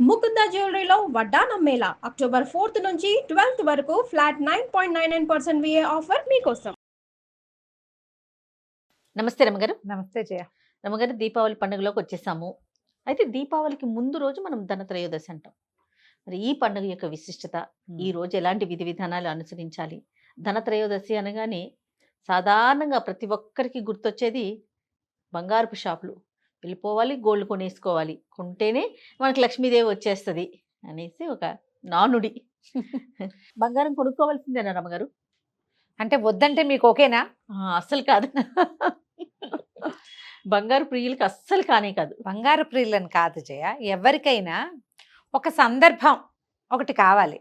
ముకుంద జ్యువెలరీలో వడ్డానం Mela October 4th నుంచి 12th వరకు ఫ్లాట్ 9.99% VA ఆఫర్ మీకోసం. నమస్తే రమగారు. నమస్తే జయ. రమగారు, దీపావళి పండుగలోకి వచ్చేసాము. అయితే దీపావళికి ముందు రోజు మనం ధనత్రయోదశి అంటాం. మరి ఈ పండుగ యొక్క విశిష్టత, ఈ రోజు ఎలాంటి విధి విధానాలు అనుసరించాలి? ధనత్రయోదశి అనగానే సాధారణంగా ప్రతి ఒక్కరికి గుర్తొచ్చేది బంగారపు షాపులు. వెళ్ళిపోవాలి, గోల్డ్ కొనేసుకోవాలి, కొంటేనే మనకి లక్ష్మీదేవి వచ్చేస్తుంది అనేసి ఒక నానుడి. బంగారం కొనుక్కోవాల్సిందేనా రమగారు? అంటే వద్దంటే మీకు ఓకేనా? అస్సలు కాదు. బంగారు ప్రియులకి అస్సలు కానే కాదు. బంగారు ప్రియులని కాదు జయ, ఎవరికైనా ఒక సందర్భం ఒకటి కావాలి.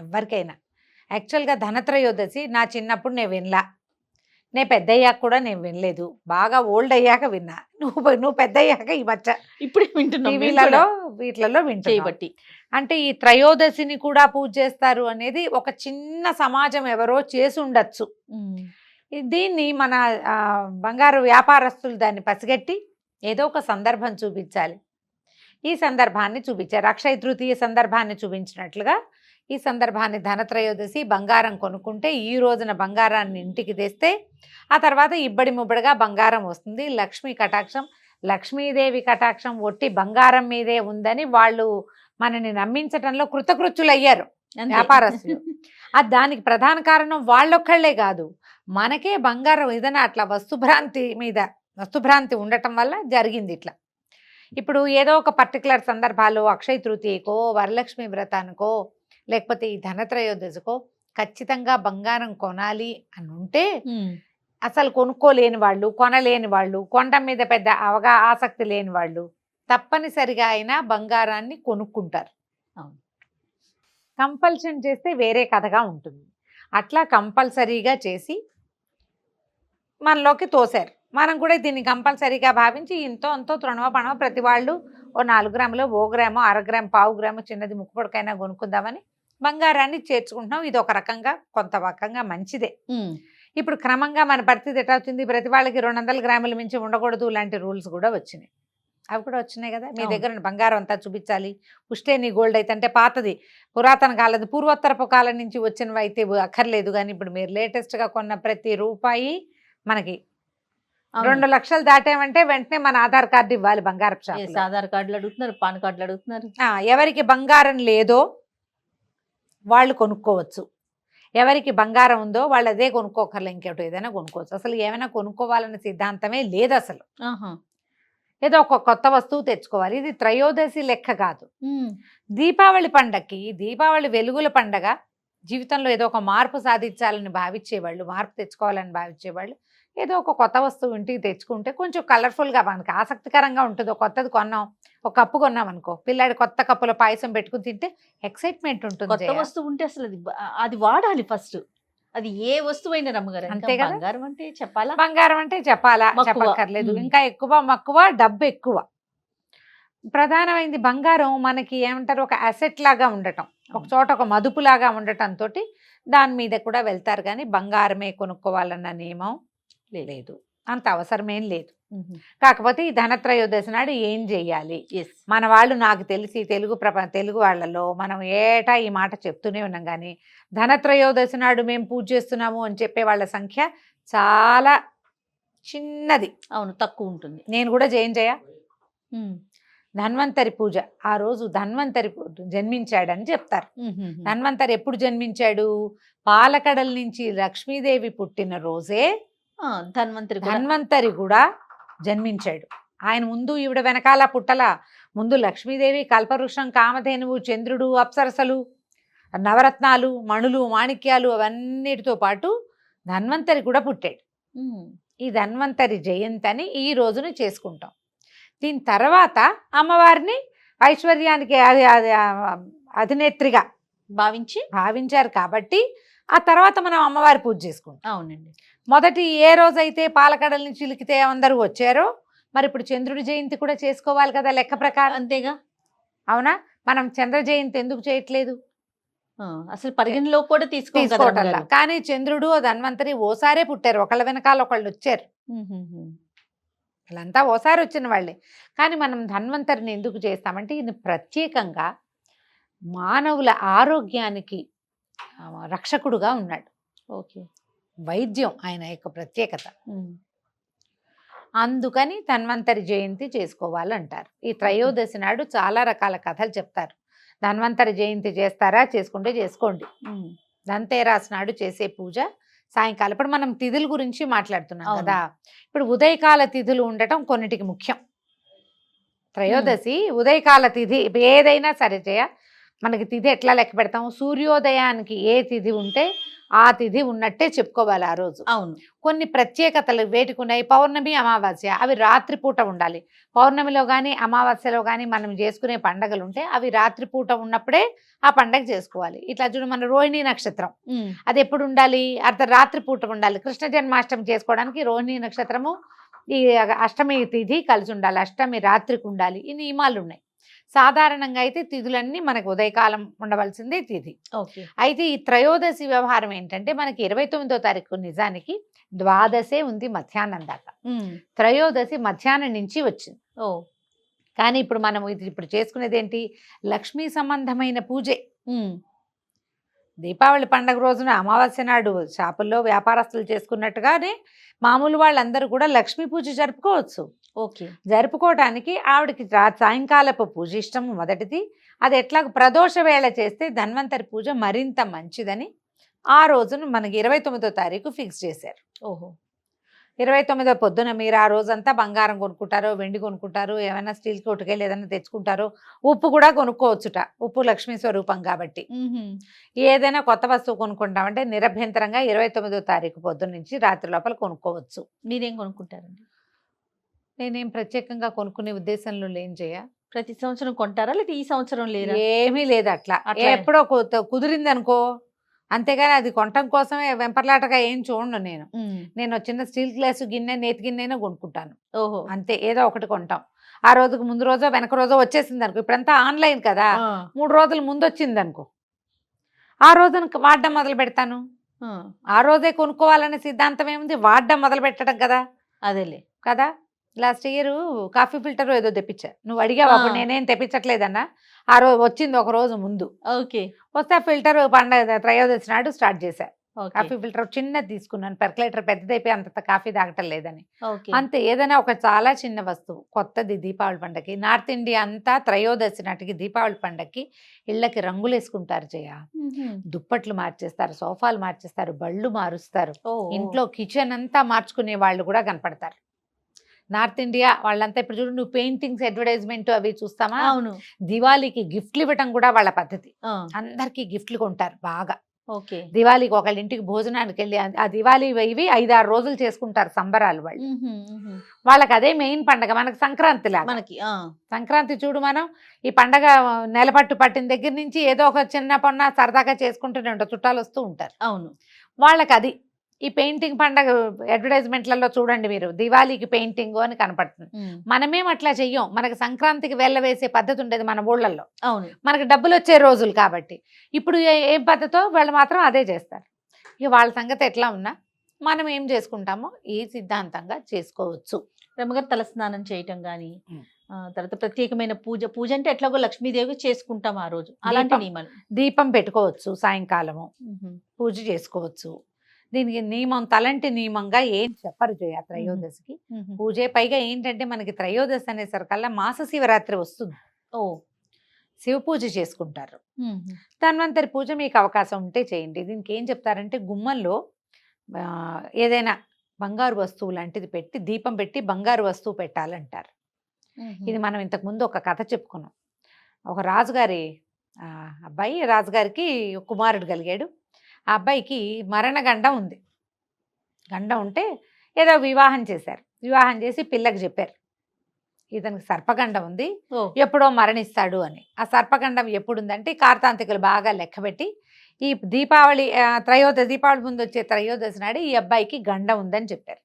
ఎవరికైనా యాక్చువల్గా ధనత్రయోదశి నా చిన్నప్పుడు నేను వినలా, నేను పెద్ద అయ్యాక కూడా నేను వినలేదు, బాగా ఓల్డ్ అయ్యాక విన్నా. నువ్వు పెద్ద అయ్యాక ఈ మధ్య ఇప్పుడే వింటున్నాం, వీటిలలో వింటున్నా. బట్టి అంటే ఈ త్రయోదశిని కూడా పూజ చేస్తారు అనేది ఒక చిన్న సమాజం ఎవరో చేసి ఉండొచ్చు. దీన్ని మన బంగారు వ్యాపారస్తులు దాన్ని పసిగట్టి ఏదో ఒక సందర్భం చూపించాలి. ఈ సందర్భాన్ని చూపించారు. అక్షయ తృతీయ సందర్భాన్ని చూపించినట్లుగా ఈ సందర్భాన్ని ధనత్రయోదశి బంగారం కొనుక్కుంటే ఈ రోజున బంగారాన్ని ఇంటికి తెస్తే ఆ తర్వాత ఇబ్బడి ముబ్బడిగా బంగారం వస్తుంది. లక్ష్మీ కటాక్షం, లక్ష్మీదేవి కటాక్షం ఒట్టి బంగారం మీదే ఉందని వాళ్ళు మనని నమ్మించటంలో కృతకృత్యులయ్యారు వ్యాపారస్తులు. దానికి ప్రధాన కారణం వాళ్ళొక్కళ్లే కాదు, మనకే బంగారం ఏదైనా అట్లా వస్తుభ్రాంతి ఉండటం వల్ల జరిగింది ఇట్లా. ఇప్పుడు ఏదో ఒక పర్టికులర్ సందర్భాలు అక్షయ తృతీయకో, వరలక్ష్మి వ్రతానికో, లేకపోతే ఈ ధనత్రయోదశికో ఖచ్చితంగా బంగారం కొనాలి అని ఉంటే అసలు కొనుక్కోలేని వాళ్ళు, కొనలేని వాళ్ళు, కొనడం మీద పెద్ద ఆసక్తి లేని వాళ్ళు తప్పనిసరిగా అయినా బంగారాన్ని కొనుక్కుంటారు. కంపల్షన్ చేస్తే వేరే కథగా ఉంటుంది. అట్లా కంపల్సరీగా చేసి మనలోకి తోశారు. మనం కూడా దీన్ని కంపల్సరీగా భావించి ఇంతో అంతో తృణవ పణవ ప్రతి వాళ్ళు ఓ 4 గ్రాములు, 1 గ్రాము, 1/2 గ్రాము, 1/4 గ్రాము చిన్నది ముక్కుపొడికైనా కొనుక్కుందామని బంగారాన్ని చేర్చుకుంటున్నాం. ఇది ఒక రకంగా కొంత రకంగా మంచిదే. ఇప్పుడు క్రమంగా మన పరిస్థితి ఎట్లా వచ్చింది, ప్రతి వాళ్ళకి 200 గ్రాముల మించి ఉండకూడదు లాంటి రూల్స్ కూడా వచ్చినాయి. అవి కూడా వచ్చినాయి కదా. మీ దగ్గర బంగారం అంతా చూపించాలి, పుష్టేని గోల్డ్ అయితే అంటే పాతది పురాతన కాలది పూర్వోత్తరపు కాలం నుంచి వచ్చినవి అయితే అక్కర్లేదు. కానీ ఇప్పుడు మీరు లేటెస్ట్గా కొన్న ప్రతి రూపాయి మనకి 2 లక్షలు దాటామంటే వెంటనే మన ఆధార్ కార్డు ఇవ్వాలి. బంగారపు షాప్ ఆధార్ కార్డులు అడుగుతున్నారు, పాన్ కార్డులు అడుగుతున్నారు. ఎవరికి బంగారం లేదో వాళ్ళు కొనుక్కోవచ్చు, ఎవరికి బంగారం ఉందో వాళ్ళు అదే కొనుక్కోకర్లే, ఇంకోటి ఏదైనా కొనుక్కోవచ్చు. అసలు ఏమైనా కొనుక్కోవాలనే సిద్ధాంతమే లేదు అసలు. ఏదో ఒక కొత్త వస్తువు తెచ్చుకోవాలి. ఇది త్రయోదశి లెక్క కాదు. దీపావళి పండగకి, దీపావళి వెలుగుల పండగ, జీవితంలో ఏదో ఒక మార్పు సాధించాలని భావించేవాళ్ళు, మార్పు తెచ్చుకోవాలని భావించేవాళ్ళు ఏదో ఒక కొత్త వస్తువు ఇంటికి తెచ్చుకుంటే కొంచెం కలర్ఫుల్గా మనకి ఆసక్తికరంగా ఉంటుంది. ఒక కొత్తది కొన్నాం, ఒక కప్పు కొన్నాం అనుకో, పిల్లాడి కొత్త కప్పులో పాయసం పెట్టుకుని తింటే ఎక్సైట్మెంట్ ఉంటుంది. కొత్త వస్తువు ఉంటే అసలు అది వాడాలి ఫస్ట్. అది ఏ వస్తువు అయినా రమ్మగారు, అంతే కదా. బంగారం అంటే చెప్పాలా, బంగారం అంటే చెప్పాలా, చెప్పక్కర్లేదు. ఇంకా ఎక్కువ మక్కువ, డబ్బు ఎక్కువ. ప్రధానమైంది బంగారం మనకి ఏమంటారు, ఒక అసెట్ లాగా ఉండటం, ఒక చోట ఒక మదుపు లాగా ఉండటంతో దాని మీద కూడా వెళ్తారు. కానీ బంగారమే కొనుక్కోవాలన్న నియమం లేదు, అంత అవసరమేం లేదు. కాకపోతే ఈ ధనత్రయోదశి నాడు ఏం చెయ్యాలి, మన వాళ్ళు నాకు తెలిసి తెలుగు వాళ్ళలో మనం ఏటా ఈ మాట చెప్తూనే ఉన్నాం. కానీ ధనత్రయోదశి నాడు మేము పూజ చేస్తున్నాము అని చెప్పే వాళ్ళ సంఖ్య చాలా చిన్నది. అవును, తక్కువ ఉంటుంది. నేను కూడా చేయ ధన్వంతరి పూజ, ఆ రోజు ధన్వంతరి జన్మించాడని చెప్తారు. ధన్వంతరి ఎప్పుడు జన్మించాడు, పాలకడల నుంచి లక్ష్మీదేవి పుట్టిన రోజే ధన్వంతరి కూడా జన్మించాడు. ఆయన ముందు ఈవిడ వెనకాల పుట్టల, ముందు లక్ష్మీదేవి, కల్పవృక్షం, కామధేనువు, చంద్రుడు, అప్సరసలు, నవరత్నాలు, మణులు, మాణిక్యాలు అవన్నిటితో పాటు ధన్వంతరి కూడా పుట్టాడు. ఈ ధన్వంతరి జయంతి అని ఈ రోజును చేసుకుంటాం. దీని తర్వాత అమ్మవారిని ఐశ్వర్యానికి అధినేత్రిగా భావించారు కాబట్టి ఆ తర్వాత మనం అమ్మవారి పూజ చేసుకుంటాం. అవునండి. మొదటి ఏ రోజైతే పాలకడల నుంచి చిలికితే అందరూ వచ్చారో మరి ఇప్పుడు చంద్రుడి జయంతి కూడా చేసుకోవాలి కదా లెక్క ప్రకారం. అంతేగా. అవునా, మనం చంద్ర జయంతి ఎందుకు చేయట్లేదు, అసలు పరిగణలో కూడా తీసుకోవట్లా. కానీ చంద్రుడు ధన్వంతరి ఓసారే పుట్టారు, ఒకళ్ళ వెనకాల ఒకళ్ళు వచ్చారు. వాళ్ళంతా ఓసారి వచ్చిన వాళ్ళే. కానీ మనం ధన్వంతరిని ఎందుకు చేస్తామంటే ఈయన ప్రత్యేకంగా మానవుల ఆరోగ్యానికి రక్షకుడుగా ఉన్నాడు. ఓకే. వైద్యం ఆయన యొక్క ప్రత్యేకత. అందుకని ధన్వంతరి జయంతి చేసుకోవాలంటారు. ఈ త్రయోదశి నాడు చాలా రకాల కథలు చెప్తారు. ధన్వంతరి జయంతి చేస్తారా, చేసుకుంటే చేసుకోండి. ధన్తేరాస్ నాడు చేసే పూజ సాయంకాలం. ఇప్పుడు మనం తిథుల గురించి మాట్లాడుతున్నాం కదా. ఇప్పుడు ఉదయకాల తిథులు ఉండటం కొన్నిటికి ముఖ్యం. త్రయోదశి ఉదయకాల తిథి ఏదైనా సరే మనకి తిథి ఎట్లా లెక్క పెడతాము, సూర్యోదయానికి ఏ తిథి ఉంటే ఆ తిథి ఉన్నట్టే చెప్పుకోవాలి ఆ రోజు. అవును. కొన్ని ప్రత్యేకతలు వేటుకున్నాయి. పౌర్ణమి, అమావాస్య అవి రాత్రిపూట ఉండాలి. పౌర్ణమిలో కానీ అమావాస్యలో కానీ మనం చేసుకునే పండగలు ఉంటే అవి రాత్రిపూట ఉన్నప్పుడే ఆ పండగ చేసుకోవాలి. ఇట్లా చూడు, మన రోహిణి నక్షత్రం అది ఎప్పుడు ఉండాలి, రాత్రిపూట ఉండాలి. కృష్ణ జన్మాష్టమి చేసుకోవడానికి రోహిణి నక్షత్రము ఈ అష్టమి తిథి కలిసి ఉండాలి, అష్టమి రాత్రికి ఉండాలి. ఈ నియమాలు ఉన్నాయి. సాధారణంగా అయితే తిథులన్నీ మనకు ఉదయకాలం ఉండవలసిందే తిథి. అయితే ఈ త్రయోదశి వ్యవహారం ఏంటంటే మనకి 29వ తారీఖు నిజానికి ద్వాదశే ఉంది మధ్యాహ్నం దాకా. త్రయోదశి మధ్యాహ్నం నుంచి వచ్చింది. కానీ ఇప్పుడు మనం ఇప్పుడు చేసుకునేది ఏంటి, లక్ష్మీ సంబంధమైన పూజే. దీపావళి పండగ రోజున అమావాస్య నాడు షాపుల్లో వ్యాపారస్తులు చేసుకున్నట్టుగానే మామూలు వాళ్ళందరూ కూడా లక్ష్మీ పూజ జరుపుకోవచ్చు. ఓకే. జరుపుకోవటానికి ఆవిడకి సాయంకాలపు పూజ ఇష్టం మొదటిది. అది ఎట్లా ప్రదోష వేళ చేస్తే ధన్వంతరి పూజ మరింత మంచిదని ఆ రోజును మనకి 29వ తారీఖు ఫిక్స్ చేశారు. 29వ పొద్దున మీరు ఆ రోజంతా బంగారం కొనుక్కుంటారో, వెండి కొనుక్కుంటారు, ఏమైనా స్టీల్ కొట్టుకెళ్ళి ఏదైనా తెచ్చుకుంటారో, ఉప్పు కూడా కొనుక్కోవచ్చుట. ఉప్పు లక్ష్మీ స్వరూపం కాబట్టి ఏదైనా కొత్త వస్తువు కొనుక్కుంటామంటే నిరభ్యంతరంగా 29వ తారీఖు పొద్దున్న నుంచి రాత్రి లోపల కొనుక్కోవచ్చు. మీరేం కొనుక్కుంటారండి? నేనేం ప్రత్యేకంగా కొనుక్కునే ఉద్దేశంలో లేని చేయ. ప్రతి సంవత్సరం కొంటారా, లేదా ఈ సంవత్సరం లేదా? ఏమీ లేదు. అట్లా ఎప్పుడో కుదిరింది అనుకో, అంతేగాని అది కొనటం కోసమే వెంపర్లాటగా ఏం చూడను. నేను చిన్న స్టీల్ గ్లాసు గిన్నె, నేతి గిన్నె కొనుక్కుంటాను. అంతే, ఏదో ఒకటి కొంటాం. ఆ రోజుకు ముందు రోజో వెనక రోజో వచ్చేసింది అనుకో. ఇప్పుడంతా ఆన్లైన్ కదా, 3 రోజుల ముందు వచ్చింది అనుకో, ఆ రోజున వాడడం మొదలు పెడతాను. ఆ రోజే కొనుక్కోవాలనే సిద్ధాంతం ఏముంది, వాడడం మొదలు పెట్టడం కదా. అదేలే కదా. లాస్ట్ ఇయర్ కాఫీ ఫిల్టర్ ఏదో తెప్పించా, నువ్వు అడిగావు అప్పుడు. నేనేం తెప్పించట్లేదన్నా, ఆ రోజు వచ్చింది ఒక రోజు ముందు. ఓకే. వస్తే ఫిల్టర్ పండగ త్రయోదశి నాడు స్టార్ట్ చేశా. కాఫీ ఫిల్టర్ చిన్నది తీసుకున్నాను, పెర్కులేటర్ పెద్దదైపోయి అంత కాఫీ తాగటం లేదని. అంతే, ఏదైనా ఒక చాలా చిన్న వస్తువు కొత్తది. దీపావళి పండగకి నార్త్ ఇండియా అంతా త్రయోదశి నాటికి దీపావళి పండగకి ఇళ్ళకి రంగులు వేసుకుంటారు జయ. దుప్పట్లు మార్చేస్తారు, సోఫాలు మార్చేస్తారు, బళ్ళు మారుస్తారు, ఇంట్లో కిచెన్ అంతా మార్చుకునే వాళ్ళు కూడా కనపడతారు. నార్త్ ఇండియా వాళ్ళంతా ఇప్పుడు చూడు, నువ్వు పెయింటింగ్స్ అడ్వర్టైజ్మెంట్ అవి చూస్తామా. అవును. దివాళీకి గిఫ్ట్లు ఇవ్వటం కూడా వాళ్ళ పద్ధతి. అందరికి గిఫ్ట్లు కొంటారు బాగా. ఓకే. దివాళీకి ఒకళ్ళ ఇంటికి భోజనానికి వెళ్ళి ఆ దివాళీ ఇవి 5-6 రోజులు చేసుకుంటారు సంబరాలు వాళ్ళు. వాళ్ళకి అదే మెయిన్ పండగ. మనకి సంక్రాంతి లాగా. మనకి సంక్రాంతి చూడు, మనం ఈ పండగ నెలపట్టు పట్టిన దగ్గర నుంచి ఏదో ఒక చిన్న పొన్న సరదాగా చేసుకుంటూనే ఉంటారు, చుట్టాలు వస్తూ ఉంటారు. అవును. వాళ్ళకి అది. ఈ పెయింటింగ్ పండగ అడ్వర్టైజ్మెంట్లలో చూడండి మీరు, దివాళీకి పెయింటింగ్ అని కనపడుతుంది. మనమేం అట్లా చెయ్యం. మనకి సంక్రాంతికి వేసే పద్ధతి ఉండేది మన ఊళ్ళల్లో. అవును. మనకి డబ్బులు వచ్చే రోజులు కాబట్టి. ఇప్పుడు ఏం పద్ధతో వాళ్ళు మాత్రం అదే చేస్తారు. ఇక వాళ్ళ సంగతి ఎట్లా ఉన్నా మనం ఏం చేసుకుంటామో ఈ సిద్ధాంతంగా చేసుకోవచ్చు. రమ్మగారు తలస్నానం చేయటం కానీ, తర్వాత ప్రత్యేకమైన పూజ అంటే ఎట్లాగో లక్ష్మీదేవి చేసుకుంటాం ఆ రోజు. అలాంటి నియమాలు, దీపం పెట్టుకోవచ్చు, సాయంకాలము పూజ చేసుకోవచ్చు. దీనికి నియమం తలంటి నియమంగా ఏం చెప్పరు జయ త్రయోదశికి పూజే. పైగా ఏంటంటే మనకి త్రయోదశి అనేసరికల్లా మాస శివరాత్రి వస్తుంది. శివ పూజ చేసుకుంటారు. ధన్వంతరి పూజ మీకు అవకాశం ఉంటే చేయండి. దీనికి ఏం చెప్తారంటే గుమ్మంలో ఏదైనా బంగారు వస్తువు లాంటిది పెట్టి, దీపం పెట్టి బంగారు వస్తువు పెట్టాలంటారు. ఇది మనం ఇంతకు ముందు ఒక కథ చెప్పుకున్నాం. ఒక రాజుగారి అబ్బాయి, రాజుగారికి కుమారుడు కలిగాడు. ఆ అబ్బాయికి మరణగండం ఉంది. గండం ఉంటే ఏదో వివాహం చేశారు. వివాహం చేసి పిల్లకి చెప్పారు, ఇతనికి సర్పగండం ఉంది, ఎప్పుడో మరణిస్తాడు అని. ఆ సర్పగండం ఎప్పుడు ఉందంటే కార్తాంతికులు బాగా లెక్కబెట్టి ఈ దీపావళి దీపావళి ముందు వచ్చే త్రయోదశి నాడు ఈ అబ్బాయికి గండం ఉందని చెప్పారు.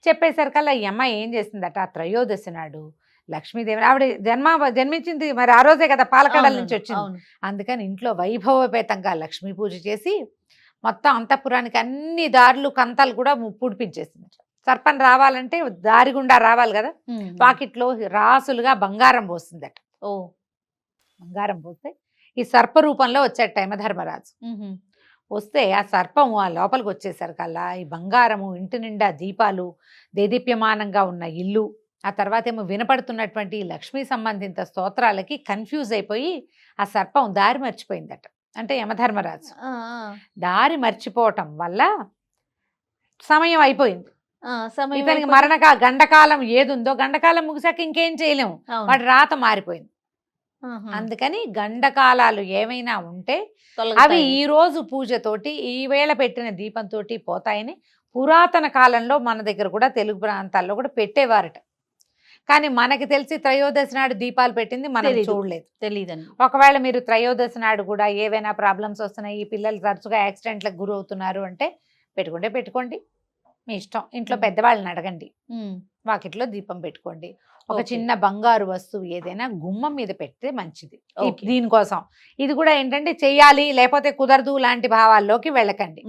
చెప్పేసరికల్లా ఈ అమ్మాయి ఏం చేసిందట, ఆ త్రయోదశి నాడు లక్ష్మీదేవి ఆవిడ జన్మించింది మరి ఆ రోజే కదా, పాలకడల నుంచి వచ్చింది. అందుకని ఇంట్లో వైభవపేతంగా లక్ష్మీ పూజ చేసి మొత్తం అంతఃపురానికి అన్ని దారులు కంతాలు కూడా పుడిపించేసింది. సర్పం రావాలంటే దారి గుండా రావాలి కదా, పాకెట్లో రాసులుగా బంగారం పోస్తుందట. ఓ బంగారం పోస్తే ఈ సర్ప రూపంలో వచ్చాట యమధర్మరాజు. వస్తే ఆ సర్పం ఆ లోపలికి వచ్చేసరికల్లా ఈ బంగారము, ఇంటి నిండా దీపాలు, దేదీప్యమానంగా ఉన్న ఇల్లు, ఆ తర్వాత ఏమో వినపడుతున్నటువంటి లక్ష్మీ సంబంధిత స్తోత్రాలకి కన్ఫ్యూజ్ అయిపోయి ఆ సర్పం దారి మర్చిపోయిందట. అంటే యమధర్మరాజు దారి మర్చిపోవటం వల్ల సమయం అయిపోయింది. ఇతనికి గండకాలం ఏదుందో గండకాలం ముగిసాక ఇంకేం చేయలేము, వాటి రాత మారిపోయింది. అందుకని గండకాలాలు ఏమైనా ఉంటే అవి ఈ రోజు పూజతోటి ఈ వేళ పెట్టిన దీపంతో పోతాయని పురాతన కాలంలో మన దగ్గర కూడా తెలుగు ప్రాంతాల్లో కూడా పెట్టేవారట. కానీ మనకి తెలిసి త్రయోదశి నాడు దీపాలు పెట్టింది మనం చూడలేదు, తెలియదండి. ఒకవేళ మీరు త్రయోదశి నాడు కూడా ఏవైనా ప్రాబ్లమ్స్ వస్తున్నాయి, ఈ పిల్లలు తరచుగా యాక్సిడెంట్లకు గురి అవుతున్నారు అంటే పెట్టుకోండి, మీ ఇష్టం. ఇంట్లో పెద్దవాళ్ళని అడగండి, వాకిట్లో దీపం పెట్టుకోండి. ఒక చిన్న బంగారు వస్తువు ఏదైనా గుమ్మం మీద పెడితే మంచిది. దీనికోసం ఇది కూడా ఏంటంటే చెయ్యాలి లేకపోతే కుదరదు లాంటి భావాల్లోకి వెళ్ళకండి.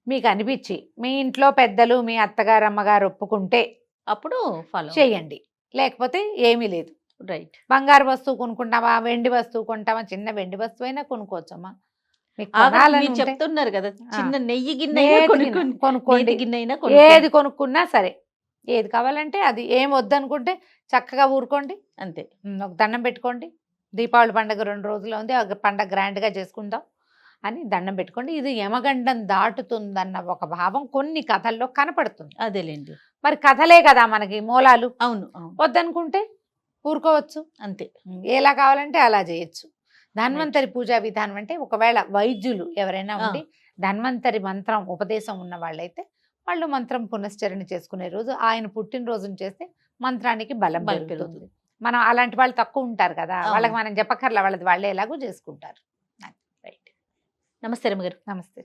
మీకు అనిపించి మీ ఇంట్లో పెద్దలు మీ అత్తగారు అమ్మగారు ఒప్పుకుంటే అప్పుడు చేయండి, లేకపోతే ఏమీ లేదు. రైట్. బంగారు వస్తువు కొనుక్కుంటావా, వెండి వస్తువు కొంటావా, చిన్న వెండి వస్తువు అయినా కొనుక్కోవచ్చమ్మా. చెప్తున్నారు కదా, చిన్న నెయ్యి గిన్నె కొనుక్కోండి, ఏది కొనుక్కున్నా సరే. ఏది కావాలంటే అది, ఏం వద్దనుకుంటే చక్కగా ఊరుకోండి, అంతే. ఒక దండం పెట్టుకోండి, దీపావళి పండుగ 2 రోజులు ఉంది, ఆ పండుగ గ్రాండ్గా చేసుకుందాం అని దండం పెట్టుకోండి. ఇది యమగండం దాటుతుందన్న ఒక భావం కొన్ని కథల్లో కనపడుతుంది. అదేలేండి. మరి కథలే కదా మనకి మూలాలు. అవును. వద్దనుకుంటే ఊరుకోవచ్చు, అంతే. ఎలా కావాలంటే అలా చేయొచ్చు. ధన్వంతరి పూజా విధానం అంటే ఒకవేళ వైద్యులు ఎవరైనా ఉండి ధన్వంతరి మంత్రం ఉపదేశం ఉన్న వాళ్ళైతే వాళ్ళు మంత్రం పునశ్చరణ చేసుకునే రోజు ఆయన పుట్టినరోజును చేస్తే మంత్రానికి బలం పెరుగుతుంది. మనం అలాంటి వాళ్ళు తక్కువ ఉంటారు కదా, వాళ్ళకి మనం చెప్పక్కర్లా, వాళ్ళది వాళ్ళే ఎలాగో చేసుకుంటారు. నమస్తే రమ్మ గారు. నమస్తే.